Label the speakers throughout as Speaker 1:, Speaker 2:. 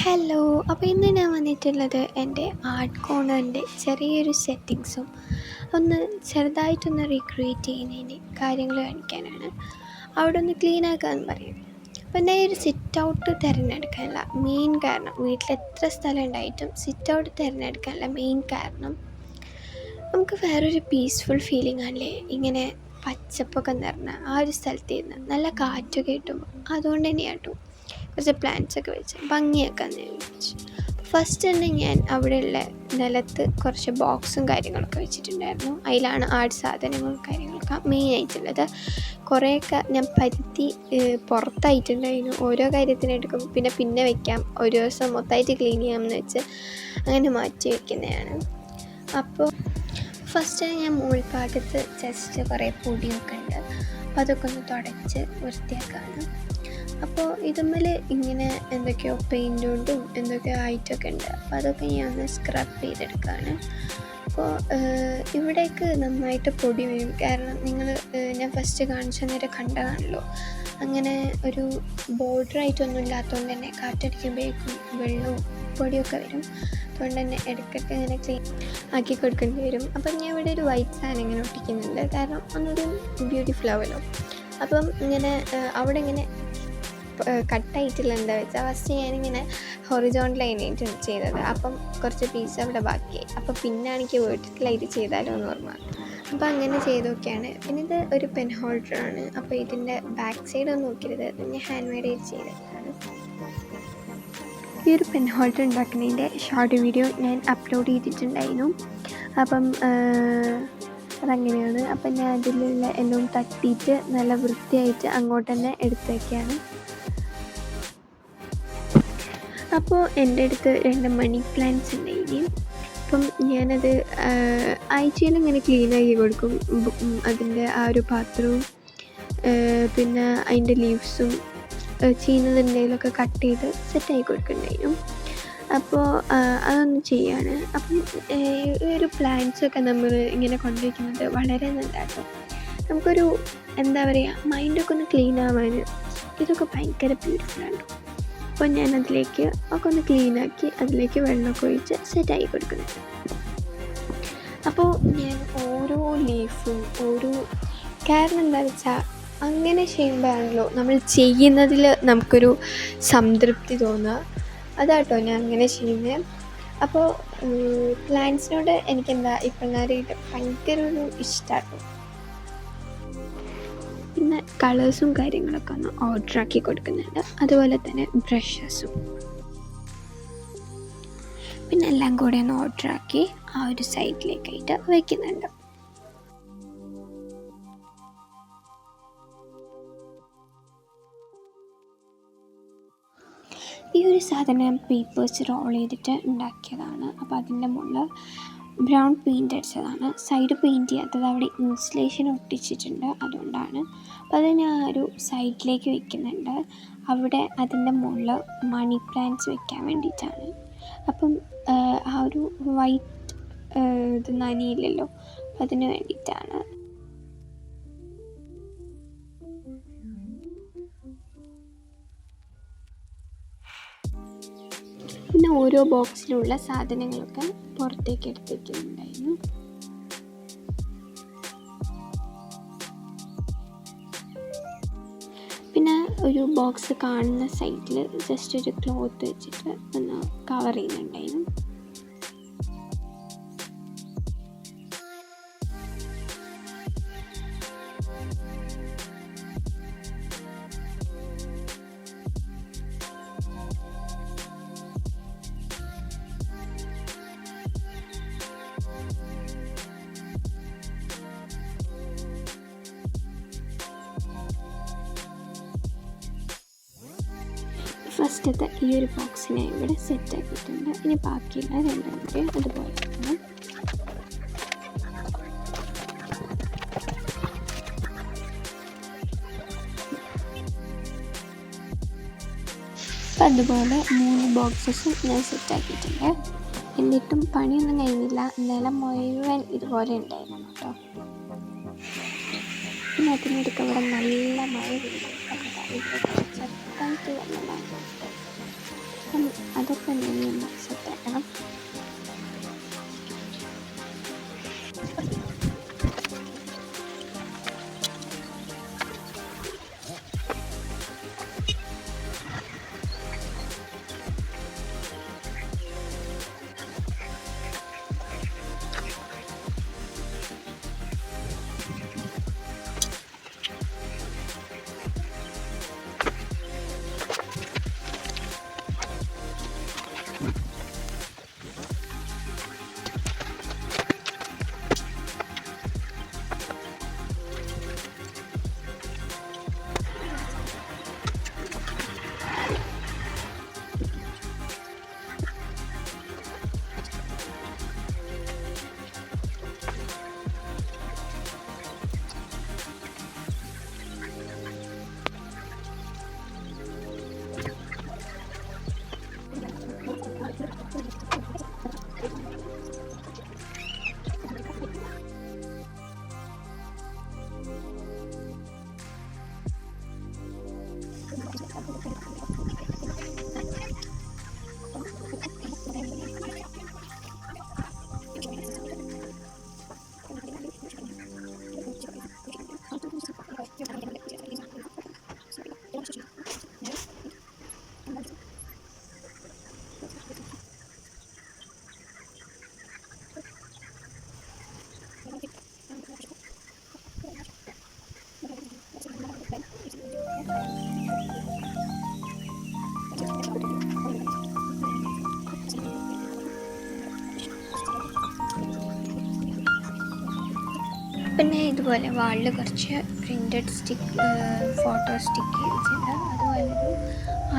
Speaker 1: Hello. അപ്പോൾ ഇന്ന് ഞാൻ വന്നിട്ടുള്ളത് എൻ്റെ ആർട്ട് കോർണറിൻ്റെ ചെറിയൊരു സെറ്റിങ്സും ഒന്ന് ചെറുതായിട്ടൊന്ന് റീക്രിയേറ്റ് ചെയ്യുന്നതിൻ്റെ കാര്യങ്ങൾ കാണിക്കാനാണ്. അവിടെ ഒന്ന് ക്ലീൻ ആക്കാമെന്ന് പറയും. അപ്പോൾ ഞാൻ ഒരു സിറ്റ് ഔട്ട് തിരഞ്ഞെടുക്കാനുള്ള മെയിൻ കാരണം, വീട്ടിൽ എത്ര സ്ഥലം ഉണ്ടായിട്ടും സിറ്റ് ഔട്ട് തിരഞ്ഞെടുക്കാനുള്ള മെയിൻ കാരണം, നമുക്ക് വേറൊരു പീസ്ഫുൾ ഫീലിംഗ് ആണല്ലേ ഇങ്ങനെ പച്ചപ്പൊക്കെ നിറഞ്ഞ ആ ഒരു സ്ഥലത്ത് ഇരുന്ന് നല്ല കാറ്റൊക്കെ കിട്ടുമ്പോൾ. അതുകൊണ്ട് തന്നെയാണ് കേട്ടോ കുറച്ച് പ്ലാന്റ്സൊക്കെ വെച്ച് ഭംഗിയാക്കാമെന്ന് വിചാരിച്ചു. ഫസ്റ്റ് തന്നെ ഞാൻ അവിടെയുള്ള നിലത്ത് കുറച്ച് ബോക്സും കാര്യങ്ങളൊക്കെ വെച്ചിട്ടുണ്ടായിരുന്നു. അതിലാണ് ആർട്ട് സാധനങ്ങളും കാര്യങ്ങളൊക്കെ മെയിനായിട്ടുള്ളത്. കുറേയൊക്കെ ഞാൻ പരുത്തി പുറത്തായിട്ടുണ്ടായിരുന്നു. ഓരോ കാര്യത്തിനെടുക്കും പിന്നെ വയ്ക്കാം, ഒരു ദിവസം മൊത്തമായിട്ട് ക്ലീൻ ചെയ്യാമെന്ന് വെച്ച് അങ്ങനെ മാറ്റി വയ്ക്കുന്നതാണ്. അപ്പോൾ ഫസ്റ്റ് ഞാൻ മുകൾഭാഗത്ത് ജസ്റ്റ് കുറേ പൊടിയൊക്കെ ഉണ്ട്, അപ്പോൾ അതൊക്കെ ഒന്ന് തുടച്ച് വൃത്തിയാക്കാണ്. അപ്പോൾ ഇതുമ്മൽ ഇങ്ങനെ എന്തൊക്കെയോ പെയിൻ്റ് കൊണ്ടും എന്തൊക്കെയോ ആയിട്ടൊക്കെ ഉണ്ട്, അപ്പോൾ അതൊക്കെ ഞാൻ ഒന്ന് സ്ക്രബ് ചെയ്തെടുക്കുകയാണ്. അപ്പോൾ ഇവിടേക്ക് നന്നായിട്ട് പൊടി വരും, കാരണം നിങ്ങൾ ഞാൻ ഫസ്റ്റ് കാണിച്ച നേരം കണ്ടതാണല്ലോ, അങ്ങനെ ഒരു ബോർഡറായിട്ടൊന്നും ഇല്ലാത്തതുകൊണ്ട് തന്നെ കാറ്റടിക്കുമ്പോഴേക്കും വെള്ളവും പൊടിയൊക്കെ വരും. അതുകൊണ്ട് തന്നെ ഇടയ്ക്കൊക്കെ ഇങ്ങനെ ക്ലീൻ ആക്കി കൊടുക്കേണ്ടി വരും. അപ്പം ഞാൻ ഇവിടെ ഒരു വൈറ്റ് സാധനം ഇങ്ങനെ ഒട്ടിക്കുന്നുണ്ട്, കാരണം ഒന്നൊരു ബ്യൂട്ടിഫുൾ ആവുമല്ലോ. അപ്പം ഇങ്ങനെ അവിടെ ഇങ്ങനെ കട്ടായിട്ടില്ല, എന്താ വെച്ചാൽ ഫസ്റ്റ് ഞാനിങ്ങനെ ഹൊറിസോണ്ടൽ ആയിട്ട് ചെയ്തത്, അപ്പം കുറച്ച് പീസ് അവിടെ ബാക്കിയായി. അപ്പോൾ പിന്നെ എനിക്ക് വെർട്ടിക്കലായിട്ട് ചെയ്താലോ എന്ന് ഓർമ്മ, അപ്പോൾ അങ്ങനെ ചെയ്തൊക്കെയാണ്. പിന്നെ ഇത് ഒരു പെൻ ഹോൾഡറാണ്, അപ്പോൾ ഇതിൻ്റെ ബാക്ക് സൈഡ് ഒന്നും നോക്കരുത്, ഞാൻ ഹാൻഡ് മെയ്ഡ് ആയിട്ട് ചെയ്തതാണ്. ഈ ഒരു പെൻ ഹോൾഡർ ഉണ്ടാക്കുന്നതിൻ്റെ ഷോർട്ട് വീഡിയോ ഞാൻ അപ്ലോഡ് ചെയ്തിട്ടുണ്ടായിരുന്നു. അപ്പം അതങ്ങനെയാണ്. അപ്പം ഞാൻ അതിലുള്ള എല്ലാം തട്ടിയിട്ട് നല്ല വൃത്തിയായിട്ട് അങ്ങോട്ട് തന്നെ എടുത്ത് വയ്ക്കുകയാണ്. അപ്പോൾ എൻ്റെ അടുത്ത് 2 മണി പ്ലാന്റ്സ് ഉണ്ടായിരുന്നു. അപ്പം ഞാനത് ആഴ്ചയിൽ ഇങ്ങനെ ക്ലീനാക്കി കൊടുക്കും. അതിൻ്റെ ആ ഒരു പാത്രവും പിന്നെ അതിൻ്റെ ലീവ്സും ചെയ്യുന്നതിൻ്റെയിലൊക്കെ കട്ട് ചെയ്ത് സെറ്റാക്കി കൊടുക്കുന്നുണ്ടായിരുന്നു. അപ്പോൾ അതൊന്ന് ചെയ്യാണ്. അപ്പം ഈ ഒരു പ്ലാന്റ്സൊക്കെ നമ്മൾ ഇങ്ങനെ കൊണ്ടുവയ്ക്കുന്നത് വളരെ നല്ലതാട്ടോ. നമുക്കൊരു എന്താ പറയുക, മൈൻഡൊക്കെ ഒന്ന് ക്ലീൻ ആവാൻ ഇതൊക്കെ ഭയങ്കര ബ്യൂട്ടിഫുള്ളാണ്. അപ്പോൾ ഞാനതിലേക്ക് ഒക്കെ ഒന്ന് ക്ലീനാക്കി അതിലേക്ക് വെള്ളമൊക്കെ ഒഴിച്ച് സെറ്റാക്കി കൊടുക്കുന്നുണ്ട്. അപ്പോൾ ഞാൻ ഓരോ ലീഫും കാരണം എന്താ വെച്ചാൽ അങ്ങനെ ചെയ്യുമ്പോഴാണല്ലോ നമ്മൾ ചെയ്യുന്നതിൽ നമുക്കൊരു സംതൃപ്തി തോന്നുക. അതാട്ടോ ഞാൻ അങ്ങനെ ചെയ്യുന്നത്. അപ്പോൾ പ്ലാന്റ്സിനോട് എനിക്കെന്താ ഇപ്പോഴായിട്ട് ഭയങ്കര ഒരു ഇഷ്ടമാട്ടോ. പിന്നെ കളേഴ്സും കാര്യങ്ങളൊക്കെ ഒന്ന് ഓർഡറാക്കി കൊടുക്കുന്നുണ്ട്, അതുപോലെ തന്നെ ബ്രഷസും. പിന്നെ എല്ലാം കൂടെ ഒന്ന് ഓർഡറാക്കി ആ ഒരു സൈഡിലേക്കായിട്ട് വയ്ക്കുന്നുണ്ട്. ഈ ഒരു സാധനം പേപ്പേഴ്സ് റോൾ ചെയ്തിട്ട് ഉണ്ടാക്കിയതാണ്. അപ്പോൾ അതിൻ്റെ മുകളിൽ ബ്രൗൺ പെയിൻ്റ് അടിച്ചതാണ്, സൈഡ് പെയിൻറ്റ് ചെയ്യാത്തത്, അവിടെ ഇൻസുലേഷൻ ഒട്ടിച്ചിട്ടുണ്ട്, അതുകൊണ്ടാണ്. അപ്പോൾ അത് ഞാൻ ഒരു സൈഡിലേക്ക് വെക്കുന്നുണ്ട്. അവിടെ അതിൻ്റെ മുകളിൽ മണി പ്ലാന്റ്സ് വെക്കാൻ വേണ്ടിയിട്ടാണ്. അപ്പം ആ ഒരു വൈറ്റ് ഇത് നനയില്ലല്ലോ, അതിന് വേണ്ടിയിട്ടാണ്. പിന്നെ ഓരോ ബോക്സിലുള്ള സാധനങ്ങളൊക്കെ പുറത്തേക്ക് എടുത്ത് വയ്ക്കുന്നുണ്ടായിരുന്നു. പിന്നെ ഒരു ബോക്സ് കാണുന്ന സൈഡിൽ ജസ്റ്റ് ഒരു ക്ലോത്ത് വെച്ചിട്ട് ഒന്ന് കവർ ചെയ്യുന്നുണ്ടായിരുന്നു. ഫസ്റ്റത്തെ ഈ ഒരു ബോക്സിനെ ഇവിടെ സെറ്റ് ആക്കിയിട്ടുണ്ട്. ഇനി ബാക്കിയുള്ള 2 കൂടെ അതുപോലെ തന്നെ. അപ്പം അതുപോലെ 3 ബോക്സസും ഞാൻ സെറ്റ് ആക്കിയിട്ടുണ്ട്. എന്നിട്ടും പണിയൊന്നും കഴിഞ്ഞില്ല, നിലം മുഴുവൻ ഇതുപോലെ ഉണ്ടായിരുന്നു കേട്ടോ. പിന്നെ അതിനിടയ്ക്ക് ഇവിടെ നല്ല മഴ പെയ്തു. ചെറുതായിട്ട് വന്നതാണ്. അതൊക്കെ ഉണ്ടെങ്കിൽ ഒന്ന് സെറ്റാക്കണം. പിന്നെ ഇതുപോലെ വാളിൽ കുറച്ച് പ്രിൻറ്റഡ് ഫോട്ടോ സ്റ്റിക്ക് ചെയ്തിട്ടുണ്ട്. അതുപോലെ ഒരു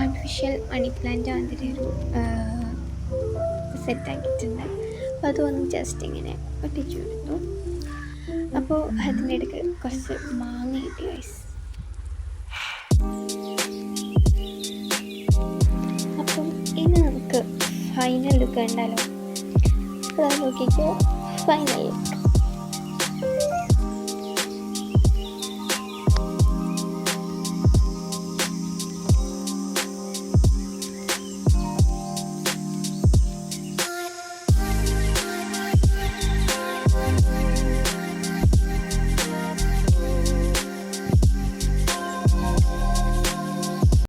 Speaker 1: ആർട്ടിഫിഷ്യൽ മണി പ്ലാന്റ് മാതിരി ഒരു സെറ്റാക്കിയിട്ടുണ്ട്. അപ്പോൾ അതൊന്ന് ജസ്റ്റ് ഇങ്ങനെ ഒട്ടിച്ചു കൊടുത്തു. അപ്പോൾ അതിനിടയ്ക്ക് കുറച്ച് മാങ്ങ കിട്ടി ഗൈസ്. അപ്പം ഇനി നമുക്ക് ഫൈനൽ ലുക്ക് കണ്ടാലോ. അതാ നോക്കിക്കോ ഫൈനൽ ലുക്ക്.